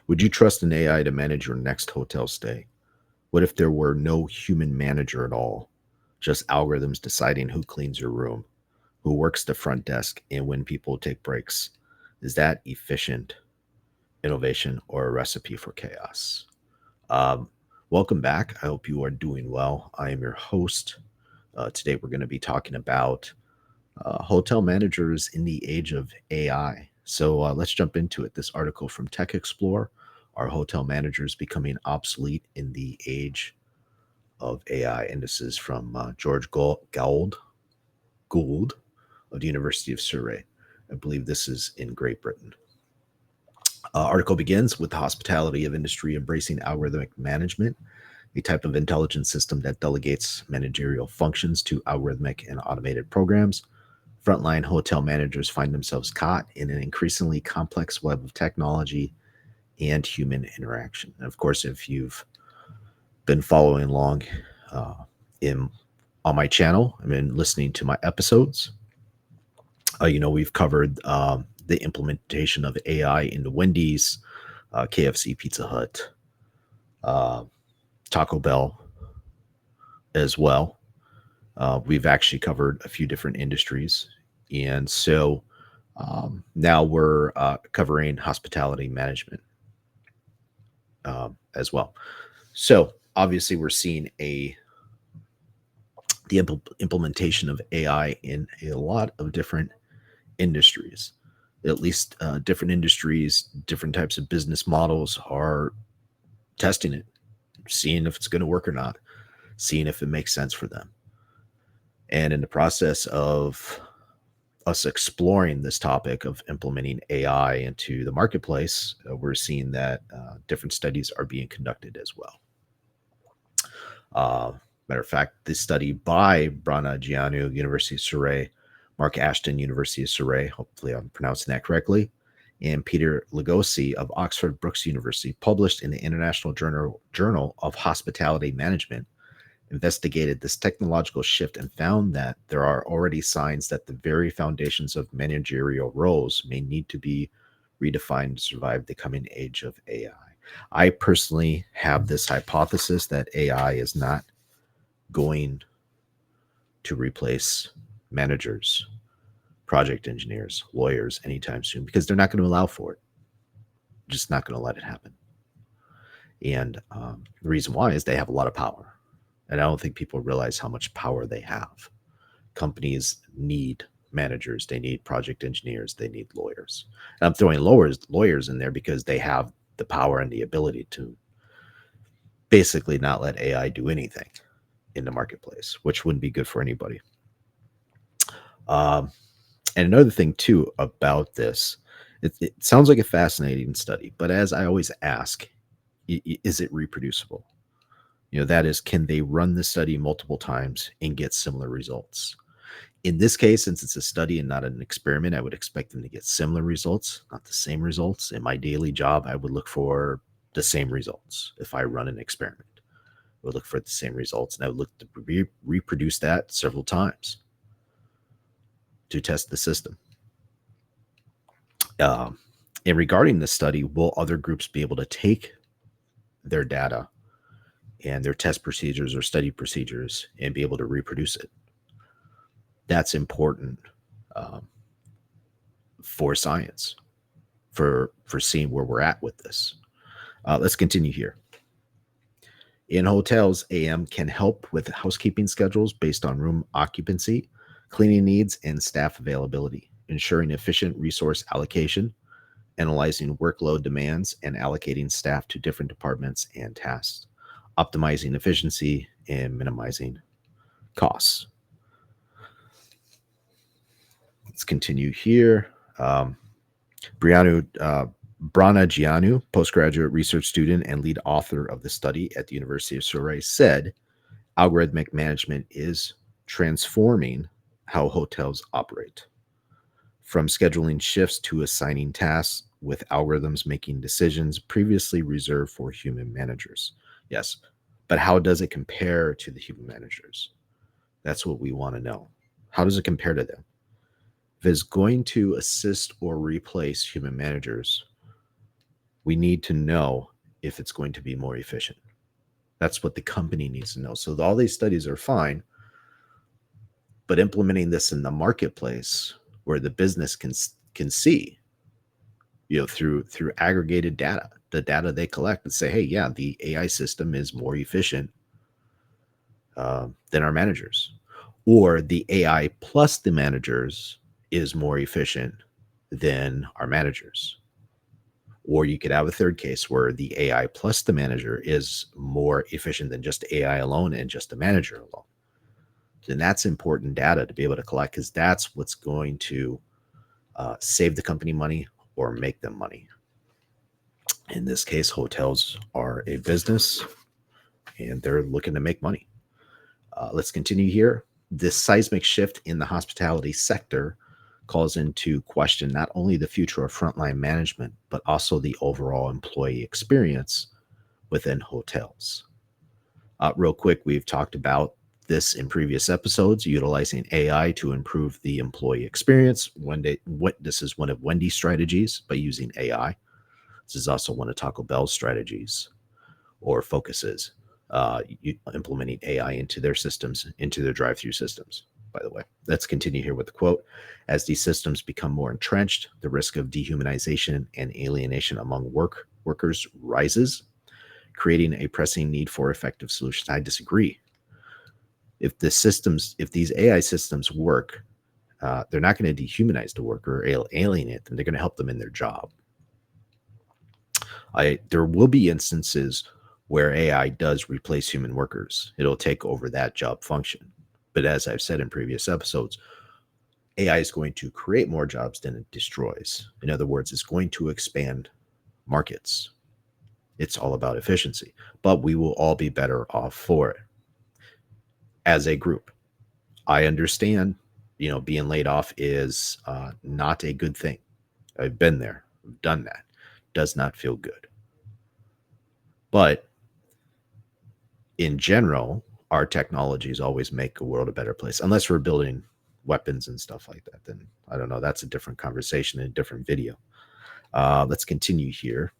Would you trust an AI to manage your next hotel stay? What if there were no human manager at all? Just algorithms deciding who cleans your room, who works the front desk, and when people take breaks? Is that efficient innovation or a recipe for chaos? Um, Welcome back. I hope you are doing well. I am your host. Today, we're going to be talking about hotel managers in the age of AI. So let's jump into it. This article from Tech Explorer: Are hotel managers becoming obsolete in the age of AI? And this is from George Gould of the University of Surrey. I believe this is in Great Britain. Article begins with the hospitality of industry embracing algorithmic management, a type of intelligent system that delegates managerial functions to algorithmic and automated programs. Frontline hotel managers find themselves caught in an increasingly complex web of technology and human interaction. And of course, if you've been following along uh, in on my channel, I mean, listening to my episodes, we've covered the implementation of AI into Wendy's, KFC, Pizza Hut, uh, Taco Bell as well. We've actually covered a few different industries. And so now we're covering hospitality management as well. So obviously, we're seeing the implementation of AI in a lot of different industries. At least different industries, different types of business models are testing it, seeing if it's going to work or not, seeing if it makes sense for them. And in the process of us exploring this topic of implementing AI into the marketplace, we're seeing that different studies are being conducted as well. Matter of fact, this study by Brana Gianu, University of Surrey, Mark Ashton, University of Surrey, hopefully I'm pronouncing that correctly, and Peter Lugosi of Oxford Brookes University, published in the International Journal of Hospitality Management, investigated this technological shift and found that there are already signs that the very foundations of managerial roles may need to be redefined to survive the coming age of AI. I personally have this hypothesis that AI is not going to replace managers, project engineers, lawyers anytime soon because they're not going to allow for it. Just not going to let it happen. And the reason why is they have a lot of power. And I don't think people realize how much power they have. Companies need managers, they need project engineers, they need lawyers. And I'm throwing lawyers in there because they have the power and the ability to basically not let AI do anything in the marketplace, which wouldn't be good for anybody. Um, and another thing too about this, it sounds like a fascinating study, but as I always ask, is it reproducible? That is, can they run the study multiple times and get similar results? In this case, since it's a study and not an experiment, I would expect them to get similar results, not the same results. In my daily job, I would look for the same results. If I run an experiment, I would look for the same results, and I would look to reproduce that several times to test the system. Um, and regarding the study, will other groups be able to take their data and their test procedures or study procedures and be able to reproduce it? That's important um, for science, for seeing where we're at with this. Let's continue here. In hotels, AM can help with housekeeping schedules based on room occupancy, cleaning needs, and staff availability, ensuring efficient resource allocation, analyzing workload demands, and allocating staff to different departments and tasks, optimizing efficiency, and minimizing costs. Let's continue here. Brianu, Brana Gianu, postgraduate research student and lead author of the study at the University of Surrey, said algorithmic management is transforming how hotels operate. From scheduling shifts to assigning tasks, with algorithms making decisions previously reserved for human managers. Yes, but how does it compare to the human managers? That's what we want to know. How does it compare to them? If it's going to assist or replace human managers, We need to know if it's going to be more efficient. That's what the company needs to know. So all these studies are fine, but implementing this in the marketplace where the business can see, through aggregated data, the data they collect, and say, hey, yeah, the AI system is more efficient than our managers, or the AI plus the managers is more efficient than our managers. Or you could have a third case where the AI plus the manager is more efficient than just AI alone and just the manager alone. Then that's important data to be able to collect, because that's what's going to save the company money or make them money. In this case, hotels are a business and they're looking to make money. Let's continue here. This seismic shift in the hospitality sector calls into question not only the future of frontline management, but also the overall employee experience within hotels. Real quick, we've talked about this in previous episodes, utilizing AI to improve the employee experience. This is one of Wendy's strategies by using AI. This is also one of Taco Bell's strategies or focuses, implementing AI into their systems, into their drive-through systems. By the way, let's continue here with the quote. As these systems become more entrenched, the risk of dehumanization and alienation among workers rises, creating a pressing need for effective solutions. I disagree. If these AI systems work, they're not going to dehumanize the worker or alienate them. They're going to help them in their job. There will be instances where AI does replace human workers. It'll take over that job function. But as I've said in previous episodes, AI is going to create more jobs than it destroys. In other words, it's going to expand markets. It's all about efficiency, but we will all be better off for it as a group. I understand, being laid off is not a good thing. I've been there, I've done that. Does not feel good. But in general, our technologies always make a world a better place, unless we're building weapons and stuff like that. Then I don't know. That's a different conversation in a different video. Let's continue here.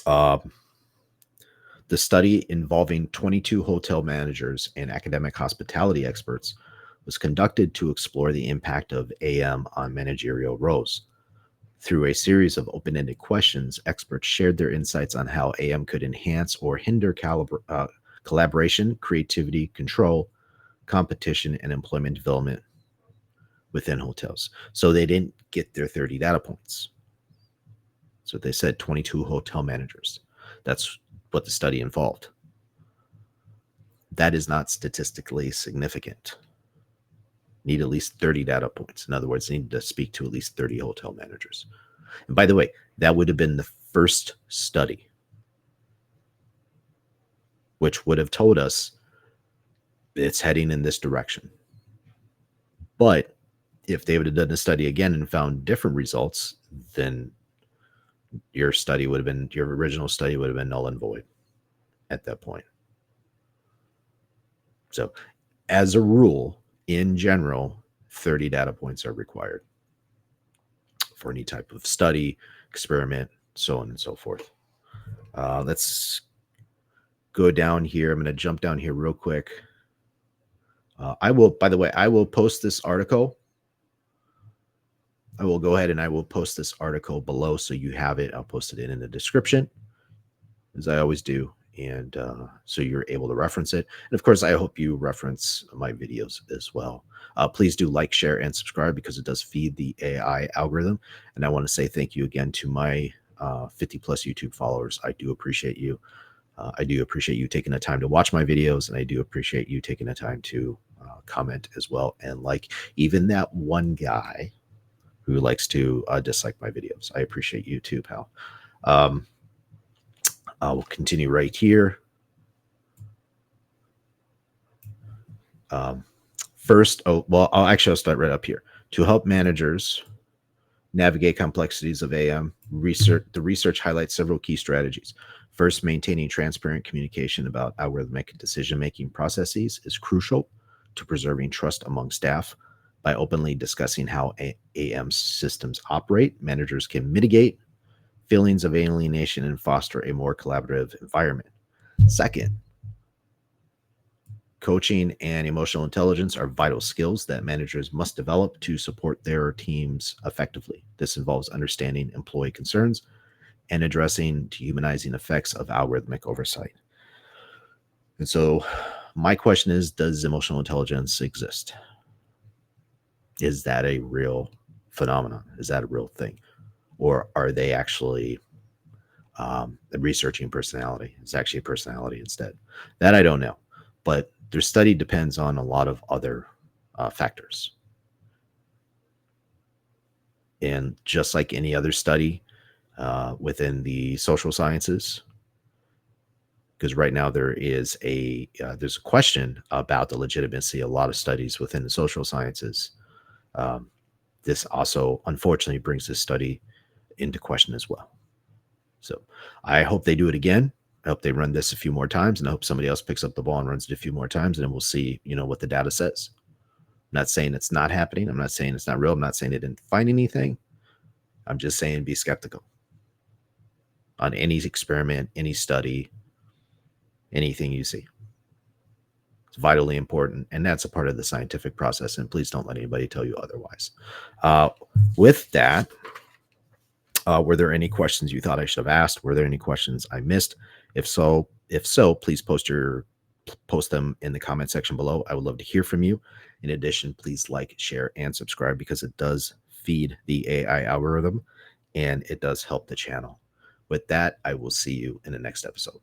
The study involving 22 hotel managers and academic hospitality experts was conducted to explore the impact of AM on managerial roles. Through a series of open-ended questions, experts shared their insights on how AM could enhance or hinder collaboration, creativity, control, competition, and employment development within hotels. So they didn't get their 30 data points. So they said 22 hotel managers. That's what the study involved. That is not statistically significant. Need at least 30 data points. In other words, need to speak to at least 30 hotel managers. And by the way, that would have been the first study, which would have told us it's heading in this direction. But if they would have done a study again and found different results, then your original study would have been null and void at that point. So as a rule, in general, 30 data points are required for any type of study, experiment, so on and so forth. Let's go down here. I'm going to jump down here real quick. I will post this article. I will go ahead and I will post this article below so you have it. I'll post it in the description, as I always do. And so you're able to reference it. And of course, I hope you reference my videos as well. Please do like, share, and subscribe, because it does feed the AI algorithm. And I want to say thank you again to my 50 plus YouTube followers. I do appreciate you. I do appreciate you taking the time to watch my videos, and I do appreciate you taking the time to comment as well. And like even that one guy who likes to dislike my videos. I appreciate you too, pal. We'll continue right here. I'll start right up here. To help managers navigate complexities of AM, the research highlights several key strategies. First, maintaining transparent communication about algorithmic decision-making processes is crucial to preserving trust among staff. By openly discussing how AM systems operate, managers can mitigate feelings of alienation and foster a more collaborative environment. Second, coaching and emotional intelligence are vital skills that managers must develop to support their teams effectively. This involves understanding employee concerns and addressing dehumanizing effects of algorithmic oversight. And so, my question is, does emotional intelligence exist? Is that a real phenomenon? Is that a real thing? Or are they actually researching personality? It's actually a personality instead. That I don't know. But their study depends on a lot of other factors. And just like any other study within the social sciences, because right now there's a question about the legitimacy of a lot of studies within the social sciences. Um, this also, unfortunately, brings this study into question as well. So I hope they do it again. I hope they run this a few more times, and I hope somebody else picks up the ball and runs it a few more times, and then we'll see, what the data says. I'm not saying it's not happening. I'm not saying it's not real. I'm not saying they didn't find anything. I'm just saying be skeptical on any experiment, any study, anything you see. It's vitally important, and that's a part of the scientific process. And please don't let anybody tell you otherwise. With that, were there any questions you thought I should have asked? Were there any questions I missed? If so, please post them in the comment section below. I would love to hear from you. In addition, please like, share, and subscribe because it does feed the AI algorithm and it does help the channel. With that, I will see you in the next episode.